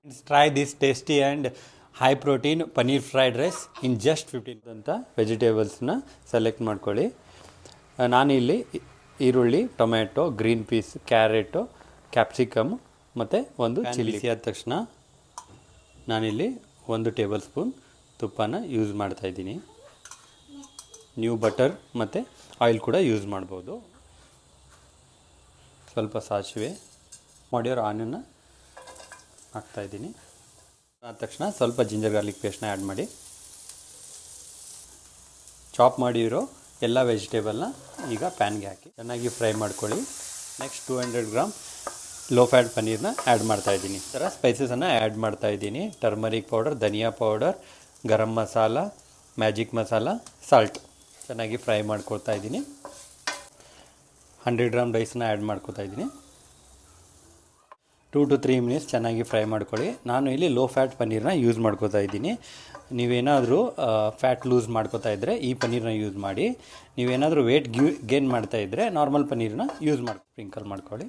Try this tasty and high protein paneer fried rice in just 15 ಅಂತ ವೆಜಿಟೇಬಲ್ಸ್ನ select ಮಾಡ್ಕೊಳ್ಳಿ. ನಾನಿಲ್ಲಿ ಈರುಳ್ಳಿ, tomato, green piece, carrot, capsicum ಮತ್ತು ಒಂದು ಚಿಲ್ಲಿ ಆದ ತಕ್ಷಣ ನಾನಿಲ್ಲಿ 1 ಟೇಬಲ್ ಸ್ಪೂನ್ ತುಪ್ಪನ ಯೂಸ್ ಮಾಡ್ತಾಯಿದ್ದೀನಿ. ನೀವು ಬಟರ್ ಮತ್ತು ಆಯಿಲ್ ಕೂಡ ಯೂಸ್ ಮಾಡ್ಬೋದು. ಸ್ವಲ್ಪ ಸಾಸಿವೆ, ಮಾಡಿರೋ ಆನಿಯನ್ನ ಹಾಕ್ತಾಯಿದ್ದೀನಿ. ಆದ ತಕ್ಷಣ ಸ್ವಲ್ಪ ಜಿಂಜರ್ ಗಾರ್ಲಿಕ್ ಪೇಸ್ಟ್ನ ಆ್ಯಡ್ ಮಾಡಿ, ಚಾಪ್ ಮಾಡಿರೋ ಎಲ್ಲ ವೆಜಿಟೇಬಲ್ನ ಈಗ ಪ್ಯಾನ್ಗೆ ಹಾಕಿ ಚೆನ್ನಾಗಿ ಫ್ರೈ ಮಾಡ್ಕೊಳ್ಳಿ. ನೆಕ್ಸ್ಟ್ 200 ಗ್ರಾಮ್ ಲೋ ಫ್ಯಾಟ್ ಪನ್ನೀರ್ನ ಆ್ಯಡ್ ಮಾಡ್ತಾಯಿದ್ದೀನಿ. ಈ ಥರ ಸ್ಪೈಸಸನ್ನು ಆ್ಯಡ್ ಮಾಡ್ತಾಯಿದ್ದೀನಿ. ಟರ್ಮರಿಕ್ ಪೌಡರ್, ಧನಿಯಾ powder, garam masala, magic masala, salt ಚೆನ್ನಾಗಿ ಫ್ರೈ ಮಾಡ್ಕೊಳ್ತಾ ಇದ್ದೀನಿ. 100 ಗ್ರಾಮ್ ರೈಸನ್ನ ಆ್ಯಡ್ ಮಾಡ್ಕೊತಾ ಇದ್ದೀನಿ. 2 to 3 ಮಿನಿಟ್ಸ್ ಚೆನ್ನಾಗಿ ಫ್ರೈ ಮಾಡ್ಕೊಳ್ಳಿ. ನಾನು ಇಲ್ಲಿ ಲೋ ಫ್ಯಾಟ್ ಪನ್ನೀರನ್ನ ಯೂಸ್ ಮಾಡ್ಕೋತಾ ಇದ್ದೀನಿ. ನೀವೇನಾದರೂ ಫ್ಯಾಟ್ ಲೂಸ್ ಮಾಡ್ಕೋತಾ ಇದ್ದರೆ ಈ ಪನ್ನೀರನ್ನ ಯೂಸ್ ಮಾಡಿ. ನೀವೇನಾದರೂ ವೇಟ್ ಗೇನ್ ಮಾಡ್ತಾ ಇದ್ದರೆ ನಾರ್ಮಲ್ ಪನ್ನೀರನ್ನ ಯೂಸ್ ಸ್ಪ್ರಿಂಕಲ್ ಮಾಡ್ಕೊಳ್ಳಿ.